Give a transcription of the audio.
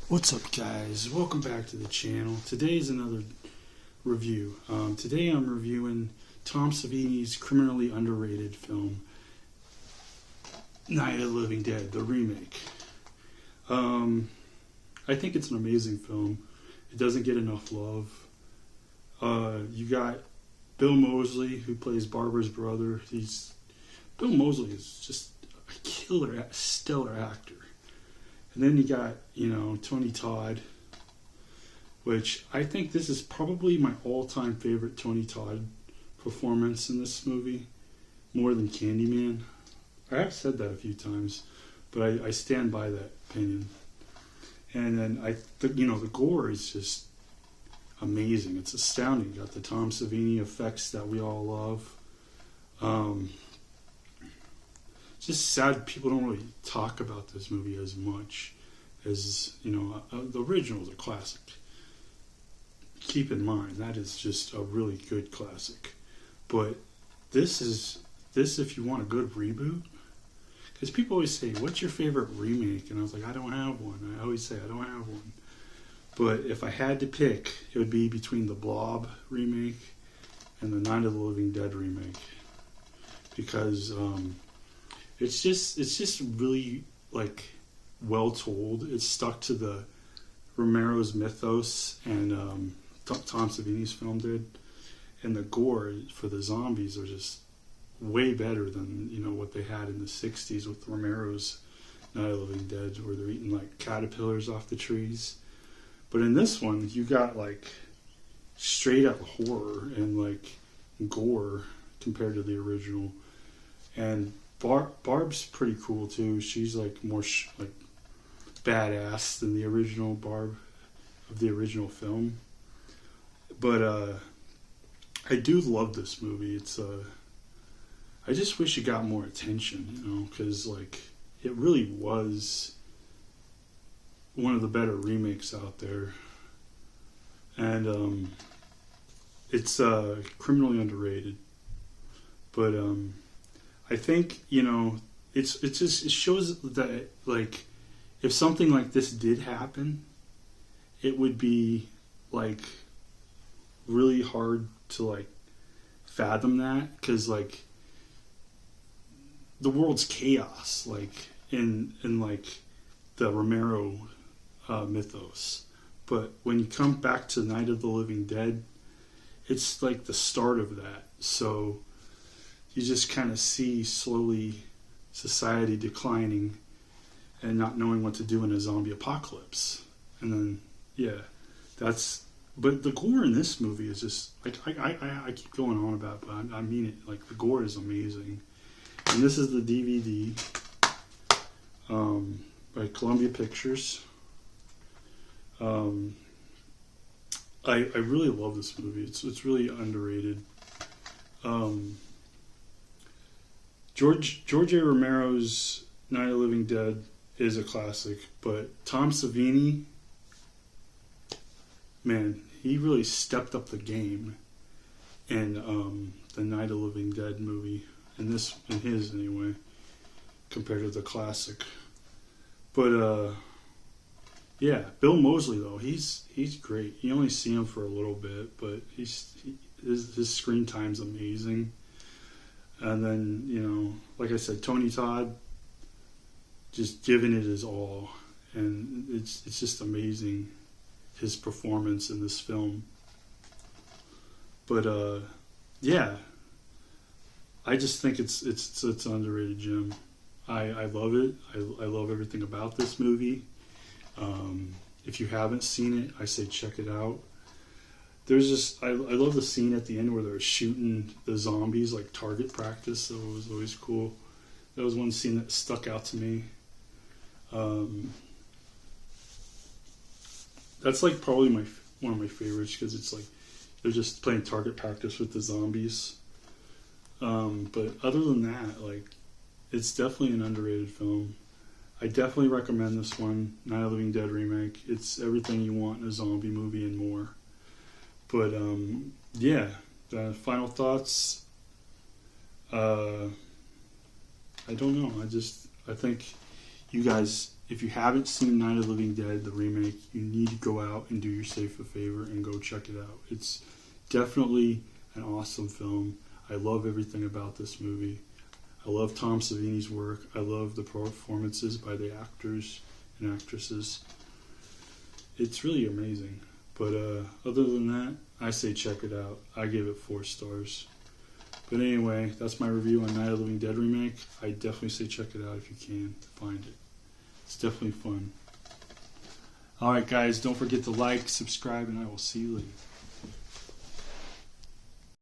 What's up, guys? Welcome back to the channel. Today's another review. Today I'm reviewing Tom Savini's criminally underrated film, Night of the Living Dead, the remake. I think it's an amazing film. It doesn't get enough love. You got Bill Moseley, who plays Barbara's brother. Bill Moseley is just a killer, stellar actor. And then you got, Tony Todd, which I think this is probably my all-time favorite Tony Todd performance in this movie, more than Candyman. I have said that a few times, but I stand by that opinion. And then the gore is just amazing. It's astounding. You got the Tom Savini effects that we all love. Just sad people don't really talk about this movie as much as, the original is a classic. Keep in mind, that is just a really good classic. But this, if you want a good reboot, because people always say, what's your favorite remake? And I was like, I don't have one. I always say, I don't have one. But if I had to pick, it would be between the Blob remake and the Night of the Living Dead remake. Because, it's just really well told. It's stuck to the Romero's mythos and Tom Savini's film did, and the gore for the zombies are just way better than what they had in the '60s with Romero's Night of the Living Dead, where they're eating caterpillars off the trees. But in this one, you got straight up horror and gore compared to the original. And Barb's pretty cool too. She's more badass than the original Barb of the original film. But I do love this movie. It's I just wish it got more attention, because it really was one of the better remakes out there, and it's criminally underrated. But I think it shows that if something like this did happen, it would be really hard to fathom that, because the world's chaos in the Romero mythos. But when you come back to Night of the Living Dead, it's the start of that. So you just kind of see slowly society declining and not knowing what to do in a zombie apocalypse. And then, but the gore in this movie is just, I keep going on about it, but I mean it, the gore is amazing. And this is the DVD by Columbia Pictures. I really love this movie. It's really underrated. George A. Romero's Night of the Living Dead is a classic, but Tom Savini, man, he really stepped up the game in the Night of the Living Dead movie, in his anyway, compared to the classic. But Bill Moseley though, he's great. You only see him for a little bit, but his screen time's amazing. And then, like I said, Tony Todd just giving it his all. And it's just amazing, his performance in this film. But, I just think it's an underrated gem. I love it. I love everything about this movie. If you haven't seen it, I say check it out. I love the scene at the end where they're shooting the zombies, target practice. That was always cool. That was one scene that stuck out to me. That's probably one of my favorites, because it's they're just playing target practice with the zombies. But other than that, it's definitely an underrated film. I definitely recommend this one, Night of the Living Dead remake. It's everything you want in a zombie movie and more. But, final thoughts. I don't know. I think You guys, if you haven't seen Night of the Living Dead, the remake, you need to go out and do yourself a favor and go check it out. It's definitely an awesome film. I love everything about this movie. I love Tom Savini's work. I love the performances by the actors and actresses. It's really amazing. But other than that, I say check it out. I give it 4 stars. But anyway, that's my review on Night of the Living Dead remake. I definitely say check it out if you can find it. It's definitely fun. Alright guys, don't forget to like, subscribe, and I will see you later.